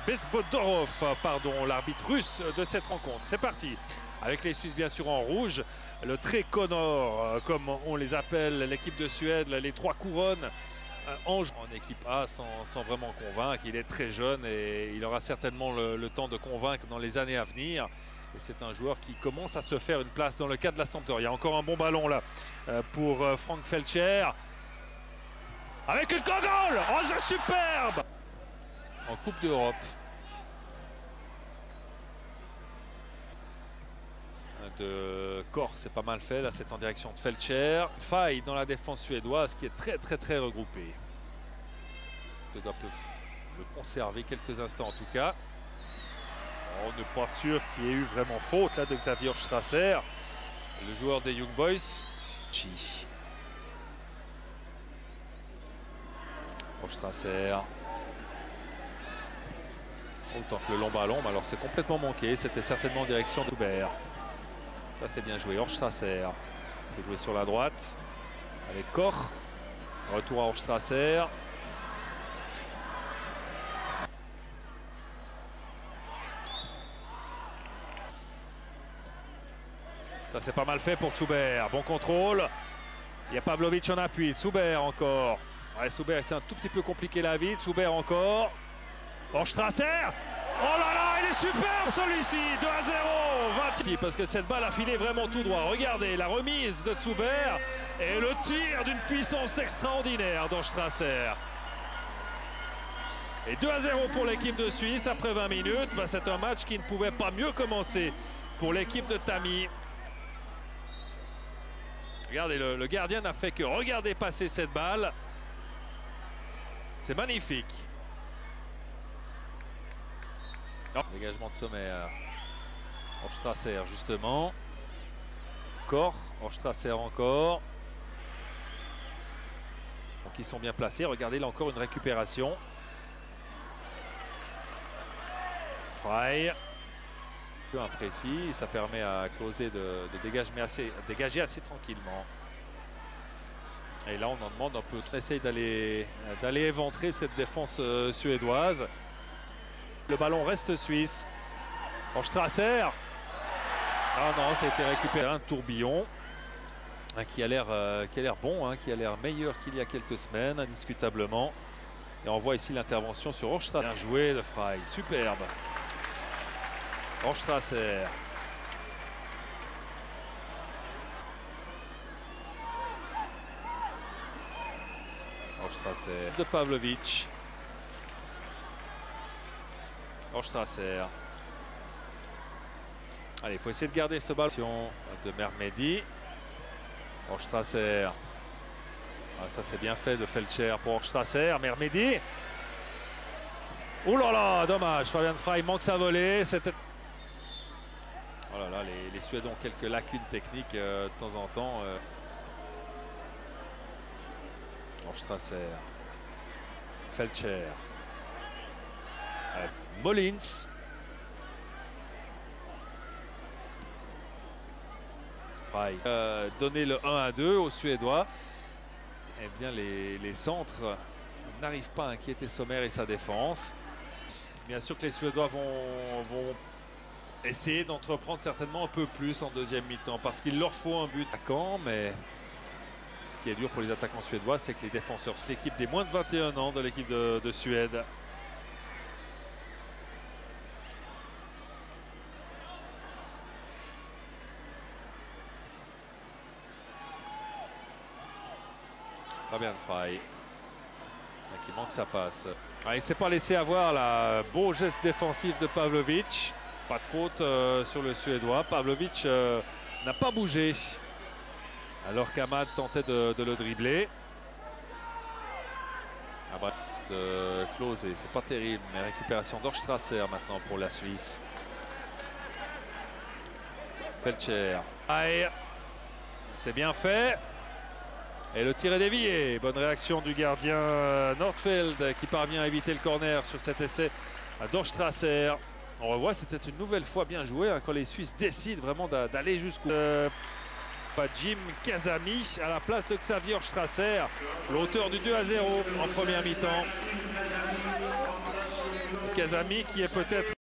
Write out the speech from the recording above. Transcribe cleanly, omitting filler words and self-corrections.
Bezbodorov, pardon, l'arbitre russe de cette rencontre. C'est parti. Avec les Suisses bien sûr en rouge, le tricolore, comme on les appelle, l'équipe de Suède, les trois couronnes en équipe A sans vraiment convaincre. Il est très jeune et il aura certainement le temps de convaincre dans les années à venir. Et c'est un joueur qui commence à se faire une place dans le cadre de la Sampdoria. Encore un bon ballon là pour Frank Feldscher. Avec une goal! Oh, c'est superbe! En Coupe d'Europe. De Corps, c'est pas mal fait. Là, c'est en direction de Feldscher. Faille dans la défense suédoise qui est très regroupée. Suédois peuvent le conserver quelques instants en tout cas. On n'est pas sûr qu'il y ait eu vraiment faute là de Xavier Strasser, le joueur des Young Boys. Strasser. Autant que le long ballon, mais alors c'est complètement manqué. C'était certainement en direction de Hubert. Ça c'est bien joué. Strasser. Il faut jouer sur la droite. Avec Koch. Retour à Strasser. Ça c'est pas mal fait pour Zuber. Bon contrôle. Il y a Pavlovic en appui. Zuber encore. Ouais, Zuber, c'est un tout petit peu compliqué la vie. Zuber encore. Strasser. Oh là là, il est superbe celui-ci. 2-0. 20. Parce que cette balle a filé vraiment tout droit. Regardez la remise de Zuber et le tir d'une puissance extraordinaire d'Strasser. Et 2-0 pour l'équipe de Suisse après 20 minutes. Bah, c'est un match qui ne pouvait pas mieux commencer pour l'équipe de Tammy. Regardez, le gardien n'a fait que regarder passer cette balle. C'est magnifique. Oh. Dégagement de Sommer. Strasser justement. Corps. Strasser encore. Donc ils sont bien placés. Regardez là encore une récupération. Frey. Peu imprécis. Ça permet à Klose de dégager assez tranquillement. Et là, on en demande un peu. On essaye d'aller éventrer cette défense suédoise. Le ballon reste suisse. Strasser. Ah non, ça a été récupéré. Un tourbillon qui a l'air bon, qui a l'air meilleur qu'il y a quelques semaines, indiscutablement. Et on voit ici l'intervention sur Strasser. Bien joué de Frey. Superbe. Strasser. Strasser de Pavlovic. Strasser. Allez, il faut essayer de garder ce ballon de Mermedi. Strasser. Ah, ça c'est bien fait de Feldscher pour Strasser. Mermedi. Oh là là, dommage. Fabian Frey manque sa volée. C'était. Oh là là, les Suédois ont quelques lacunes techniques de temps en temps. Strasser. Feldscher. Molins. Frey. Donner le 1-2 aux Suédois. Eh bien, les centres n'arrivent pas à inquiéter Sommer et sa défense. Bien sûr que les Suédois vont essayer d'entreprendre certainement un peu plus en deuxième mi-temps parce qu'il leur faut un but attaquant, mais ce qui est dur pour les attaquants suédois, c'est que les défenseurs, c'est l'équipe des moins de 21 ans de l'équipe de Suède. Fabian Frey qui manque sa passe. Il ne s'est pas laissé avoir là. Beau geste défensif de Pavlovic. Pas de faute sur le Suédois. Pavlovic n'a pas bougé alors qu'Amad tentait de le dribbler. De Klose, c'est pas terrible, mais récupération d'Strasser maintenant pour la Suisse. Feldscher. C'est bien fait. Et le tir est dévié. Bonne réaction du gardien Nordfeld qui parvient à éviter le corner sur cet essai d'Strasser. On revoit, c'était une nouvelle fois bien joué quand les Suisses décident vraiment d'aller jusqu'au... Jim Kazami à la place de Xavier Strasser, l'auteur du 2-0 en première mi-temps. Casami qui est peut-être